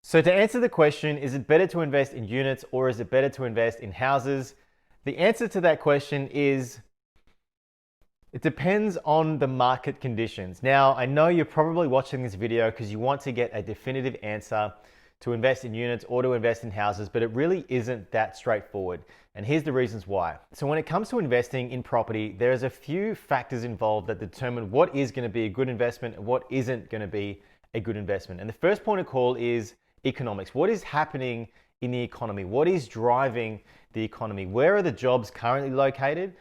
So to answer the question, is it better to invest in units or is it better to invest in houses? The answer to that question is it depends on the market conditions. Now, I know you're probably watching this video because you want to get a definitive answer to invest in units or to invest in houses, but it really isn't that straightforward. And here's the reasons why. So when it comes to investing in property, there's a few factors involved that determine what is going to be a good investment and what isn't going to be a good investment. And the first point of call is economics. What is happening in the economy? What is driving the economy? Where are the jobs currently located?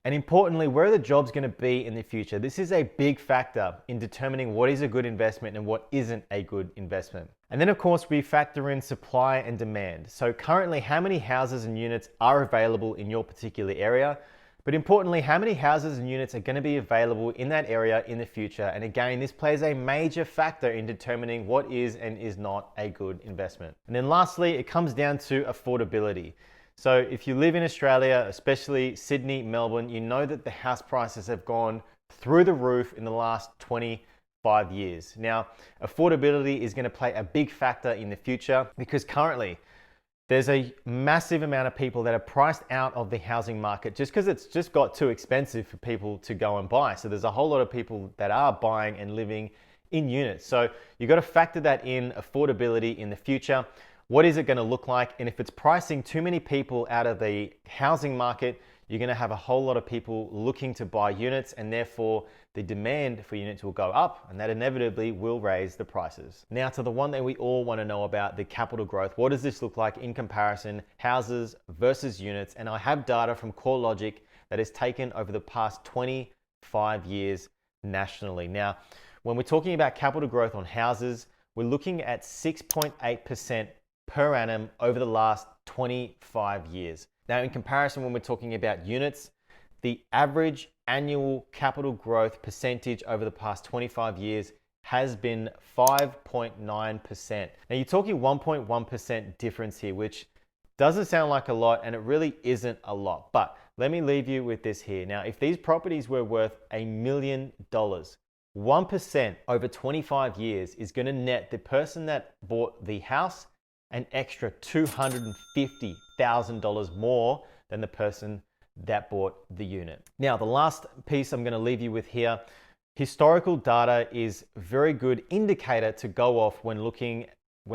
And importantly, where are the jobs going to be in the future? This is a big factor in determining what is a good investment and what isn't a good investment. And then of course, we factor in supply and demand. So currently, how many houses and units are available in your particular area? But importantly, how many houses and units are going to be available in that area in the future? And again, this plays a major factor in determining what is and is not a good investment. And then lastly, it comes down to affordability. So if you live in Australia, especially Sydney, Melbourne, you know that the house prices have gone through the roof in the last 25 years. Now, affordability is going to play a big factor in the future because currently there's a massive amount of people that are priced out of the housing market just because it's just got too expensive for people to go and buy. So there's a whole lot of people that are buying and living in units. So you've got to factor that in, affordability in the future. What is it going to look like? And if it's pricing too many people out of the housing market, you're going to have a whole lot of people looking to buy units, and therefore the demand for units will go up, and that inevitably will raise the prices. Now to the one that we all want to know about, the capital growth. What does this look like in comparison, houses versus units? And I have data from CoreLogic that is taken over the past 25 years nationally. Now, when we're talking about capital growth on houses, we're looking at 6.8% per annum over the last 25 years. Now, in comparison, when we're talking about units, the average annual capital growth percentage over the past 25 years has been 5.9%. Now, you're talking 1.1% difference here, which doesn't sound like a lot, and it really isn't a lot. But let me leave you with this here. Now, if these properties were worth $1 million, 1% over 25 years is going to net the person that bought the house an extra $250,000 more than the person that bought the unit. Now, the last piece I'm going to leave you with here, historical data is a very good indicator to go off when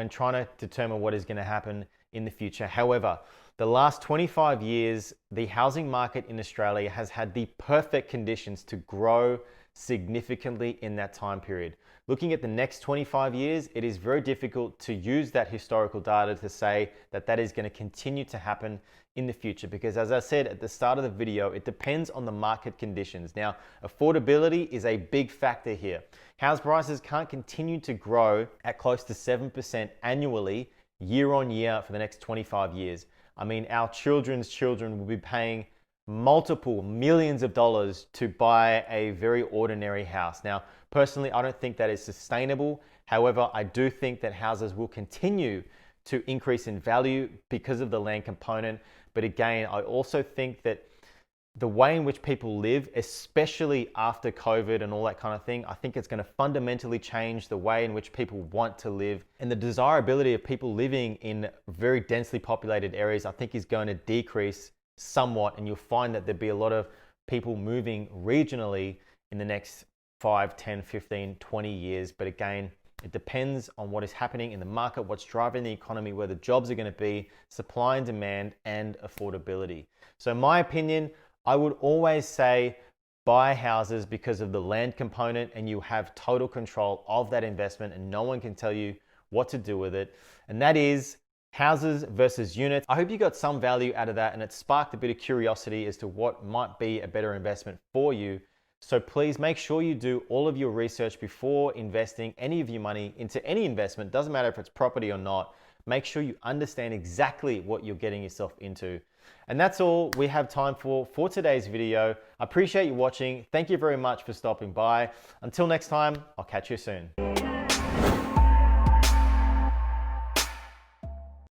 trying to determine what is going to happen in the future. However, the last 25 years, the housing market in Australia has had the perfect conditions to grow significantly in that time period. Looking at the next 25 years, it is very difficult to use that historical data to say that that is going to continue to happen in the future, because as I said at the start of the video, it depends on the market conditions. Now, affordability is a big factor here. House prices can't continue to grow at close to 7% annually year on year for the next 25 years. I mean, our children's children will be paying multiple millions of dollars to buy a very ordinary house. Now, personally, I don't think that is sustainable. However, I do think that houses will continue to increase in value because of the land component. But again, I also think that the way in which people live, especially after COVID and all that kind of thing, I think it's going to fundamentally change the way in which people want to live. And the desirability of people living in very densely populated areas, I think, is going to decrease somewhat, and you'll find that there'll be a lot of people moving regionally in the next 5, 10, 15, 20 years. But again, it depends on what is happening in the market, what's driving the economy, where the jobs are going to be, supply and demand, and affordability. So in my opinion, I would always say buy houses because of the land component, and you have total control of that investment and no one can tell you what to do with it. And that is houses versus units. I hope you got some value out of that and it sparked a bit of curiosity as to what might be a better investment for you. So please make sure you do all of your research before investing any of your money into any investment. Doesn't matter if it's property or not. Make sure you understand exactly what you're getting yourself into. And that's all we have time for today's video. I appreciate you watching. Thank you very much for stopping by. Until next time, I'll catch you soon.